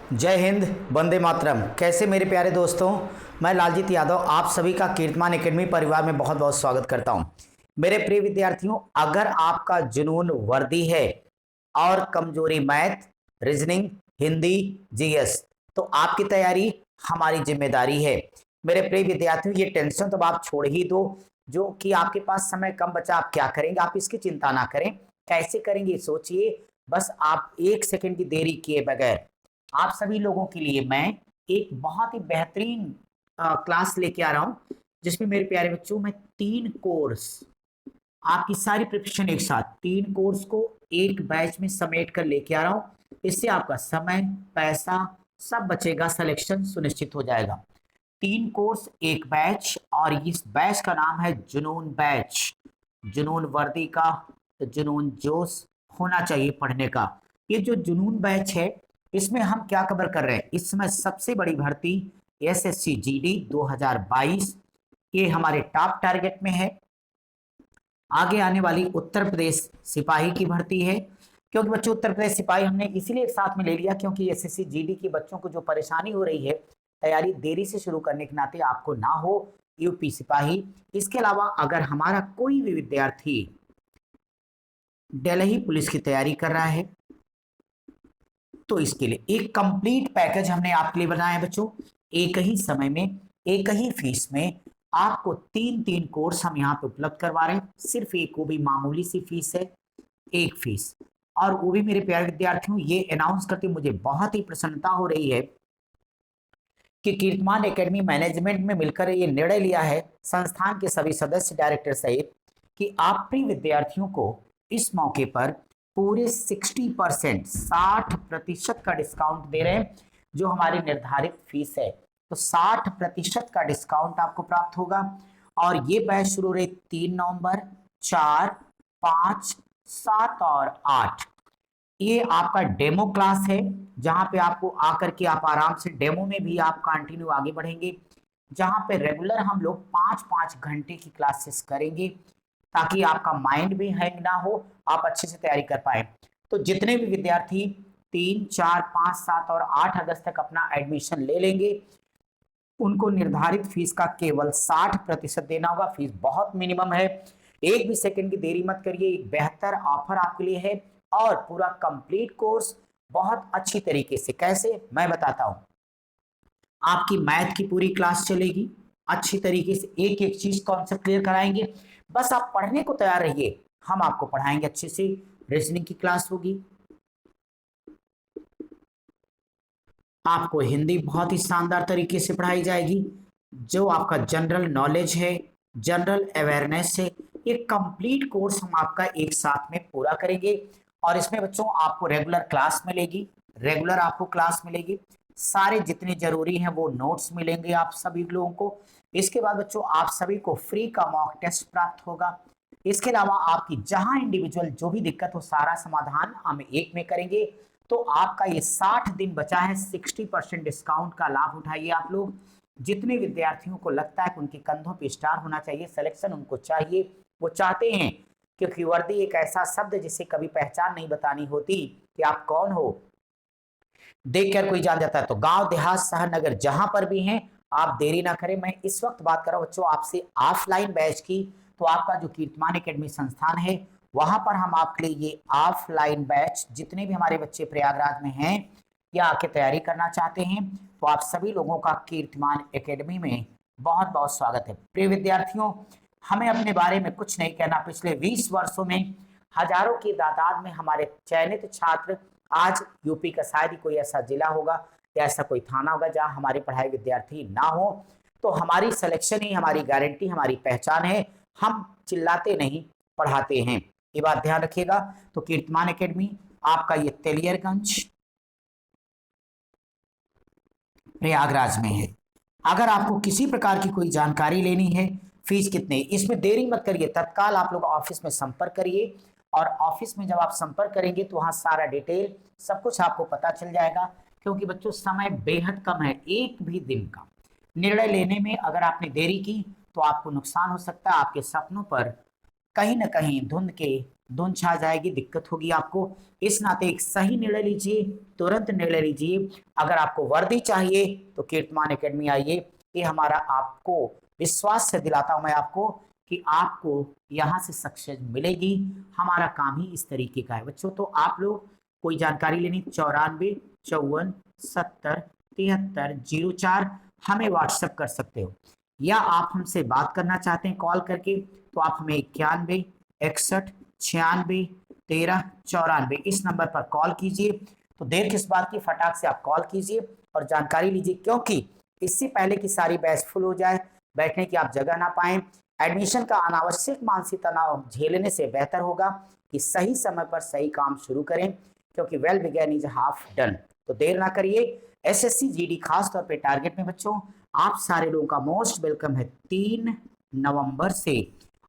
जय हिंद, वंदे मातरम। कैसे मेरे प्यारे दोस्तों, मैं लालजीत यादव आप सभी का कीर्तिमान एकेडमी परिवार में बहुत बहुत स्वागत करता हूं। मेरे प्रिय विद्यार्थियों, अगर आपका जुनून वर्दी है और कमजोरी मैथ, रीजनिंग, हिंदी, जीएस, तो आपकी तैयारी हमारी जिम्मेदारी है। मेरे प्रिय विद्यार्थियों, ये टेंशन तो आप छोड़ ही दो। जो कि आपके पास समय कम बचा, आप क्या करेंगे, आप इसकी चिंता ना करें। कैसे करेंगे सोचिए, बस आप एक सेकंड की देरी किए बगैर आप सभी लोगों के लिए मैं एक बहुत ही बेहतरीन क्लास लेके आ रहा हूं, जिसमें मेरे प्यारे बच्चों मैं 3 कोर्स, आपकी सारी प्रिपरेशन एक साथ 3 कोर्स को एक बैच में समेट कर लेके आ रहा हूं। इससे आपका समय, पैसा सब बचेगा, सिलेक्शन सुनिश्चित हो जाएगा। 3 कोर्स एक बैच, और इस बैच का नाम है जुनून बैच। जुनून वर्दी का, तो जुनून जोश होना चाहिए पढ़ने का। ये जो जुनून बैच है, इसमें हम क्या कवर कर रहे हैं, इस समय सबसे बड़ी भर्ती एसएससी जीडी 2022 ये हमारे टॉप टारगेट में है। आगे आने वाली उत्तर प्रदेश सिपाही की भर्ती है, क्योंकि बच्चों उत्तर प्रदेश सिपाही हमने इसीलिए एक साथ में ले लिया क्योंकि एसएससी जीडी के बच्चों को जो परेशानी हो रही है तैयारी देरी से शुरू करने के नाते आपको ना हो, यूपी सिपाही। इसके अलावा अगर हमारा कोई भी विद्यार्थी दिल्ली पुलिस की तैयारी कर रहा है तो इसके लिए एक कंप्लीट पैकेज हमने आपके लिए बनाया है बच्चों। एक ही समय में, एक ही फीस में आपको 3 कोर्स हम यहाँ पे उपलब्ध करवा रहे हैं। सिर्फ एक, वो भी मामूली सी फीस है, एक फीस। और वो भी मेरे प्यारे विद्यार्थियों, ये अनाउंस करते मुझे बहुत ही प्रसन्नता हो रही है कि कीर्तिमान एकेडमी मैनेजमेंट में मिलकर ये निर्णय लिया है, संस्थान के सभी सदस्य, डायरेक्टर सहित, कि आप प्रिय विद्यार्थियों को इस मौके पर पूरे 60%, 60% का डिस्काउंट दे रहे हैं। जो हमारी निर्धारित फीस है, तो 60% का डिस्काउंट आपको प्राप्त होगा। और ये बैच शुरू रही 3 नवंबर, 4, 5, 7 और 8। ये आपका डेमो क्लास है, जहां पे आपको आकर के आप आराम से डेमो में भी आप कंटिन्यू आगे बढ़ेंगे, जहां पे रेगुलर हम लोग 5-5 घंटे की क्लासेस करेंगे, ताकि आपका माइंड भी हैंग ना हो, आप अच्छे से तैयारी कर पाए। तो जितने भी विद्यार्थी 3, 4, 5, 7 और 8 अगस्त तक अपना एडमिशन ले लेंगे, उनको निर्धारित फीस का केवल 60% देना होगा। फीस बहुत मिनिमम है, एक भी सेकंड की देरी मत करिए। एक बेहतर ऑफर आपके लिए है, और पूरा कंप्लीट कोर्स बहुत अच्छी तरीके से। कैसे, मैं बताता हूं। आपकी मैथ की पूरी क्लास चलेगी अच्छी तरीके से, एक एक चीज कॉन्सेप्ट क्लियर कराएंगे। बस आप पढ़ने को तैयार रहिए, हम आपको पढ़ाएंगे अच्छे से। रीजनिंग की क्लास होगी, आपको हिंदी बहुत ही शानदार तरीके से पढ़ाई जाएगी। जो आपका जनरल नॉलेज है, जनरल अवेयरनेस है, ये कंप्लीट कोर्स हम आपका एक साथ में पूरा करेंगे। और इसमें बच्चों आपको रेगुलर क्लास मिलेगी, रेगुलर आपको क्लास मिलेगी, सारे जितने जरूरी हैं वो नोट्स मिलेंगे आप सभी लोगों को। इसके बाद बच्चों आप सभी को फ्री का मॉक टेस्ट प्राप्त होगा। इसके अलावा आपकी जहां इंडिविजुअल जो भी दिक्कत हो, सारा समाधान हम एक में करेंगे। तो आपका ये 60 दिन बचा है, 60% डिस्काउंट का लाभ उठाइए आप लोग। जितने विद्यार्थियों को लगता है कि उनके कंधों पे स्टार होना चाहिए, सिलेक्शन उनको चाहिए, वो चाहते हैं, क्योंकि वर्दी एक ऐसा शब्द जिसे कभी पहचान नहीं बतानी होती कि आप कौन हो, देखकर कोई जान जाता है। तो गांव देहात शहर नगर जहां पर भी हैं, आप देरी ना करें। मैं इस वक्त बात कर रहा हूं बच्चों आपसे ऑफलाइन बैच की। तो आपका जो कीर्तिमान एकेडमी संस्थान है, वहां पर हम आपके लिए ये ऑफलाइन बैच, जितने भी हमारे बच्चे प्रयागराज में हैं या आके तैयारी करना चाहते हैं, तो आप सभी लोगों का कीर्तिमान एकेडमी में बहुत बहुत स्वागत है। प्रिय विद्यार्थियों, हमें अपने बारे में कुछ नहीं कहना। पिछले 20 वर्षों में हजारों की तादाद में हमारे चयनित छात्र, आज यूपी का शायद ही कोई ऐसा जिला होगा या ऐसा कोई थाना होगा जहां हमारे पढ़ाई विद्यार्थी ना हो। तो हमारी सिलेक्शन ही हमारी गारंटी, हमारी पहचान है। हम चिल्लाते नहीं, पढ़ाते हैं, ये बात ध्यान रखिएगा। तो कीर्तिमान एकेडमी आपका ये तेलियरगंज प्रयागराज में है। अगर आपको किसी प्रकार की कोई जानकारी लेनी है, फीस कितने, इसमें देरी मत करिए, तत्काल आप लोग ऑफिस में संपर्क करिए। और ऑफिस में जब आप संपर्क करेंगे तो वहां सारा डिटेल सब कुछ आपको पता चल जाएगा। क्योंकि बच्चों समय बेहद कम है, एक भी दिन का निर्णय लेने में अगर आपने देरी की तो आपको नुकसान हो सकता है। आपके सपनों पर कहीं ना कहीं धुंध के धुंध छा जाएगी, दिक्कत होगी आपको। इस नाते एक सही निर्णय लीजिए, तुरंत निर्णय लीजिए। अगर आपको वर्दी चाहिए तो कीर्तिमान एकेडमी आइए। ये हमारा आपको विश्वास से दिलाता हूं मैं आपको कि आपको यहाँ से सक्सेस मिलेगी। हमारा काम ही इस तरीके का है बच्चों। तो आप लोग कोई जानकारी लेनी 94 54 73 73 04 हमें व्हाट्सएप कर सकते हो, या आप हमसे बात करना चाहते हैं कॉल करके तो आप हमें 91 61 96 13 94 इस नंबर पर कॉल कीजिए। तो देर किस बात की, फटाक से आप कॉल कीजिए और जानकारी लीजिए, क्योंकि इससे पहले कि सारी बैच फुल हो जाए, बैठने की आप जगह ना पाएं, एडमिशन का अनावश्यक मानसिक तनाव झेलने से बेहतर होगा कि सही समय पर सही काम शुरू करें, क्योंकि well begun is half done. तो देर ना करिए। एसएससी जीडी खास तौर पे टारगेट में बच्चों आप सारे लोगों का मोस्ट वेलकम है 3 नवंबर से,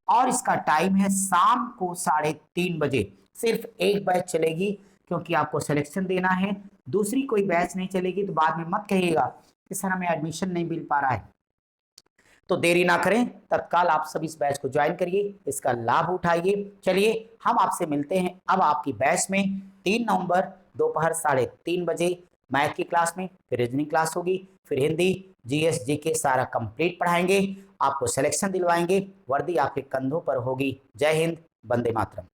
और इसका टाइम है शाम को 3:30 बजे। सिर्फ एक बैच चलेगी क्योंकि आपको सिलेक्शन देना है, दूसरी कोई बैच नहीं चलेगी। तो बाद में मत कहिएगा कि सर हमें एडमिशन नहीं मिल पा रहा है। तो देरी ना करें, तत्काल आप सब इस बैच को ज्वाइन करिए, इसका लाभ उठाइए। चलिए हम आपसे मिलते हैं अब आपकी बैच में 3 नवंबर दोपहर 3:30 बजे मैथ की क्लास में। फिर रीजनिंग क्लास होगी, फिर हिंदी जीएस जीके सारा कंप्लीट पढ़ाएंगे, आपको सिलेक्शन दिलवाएंगे, वर्दी आपके कंधों पर होगी। जय हिंद, वंदे मातरम।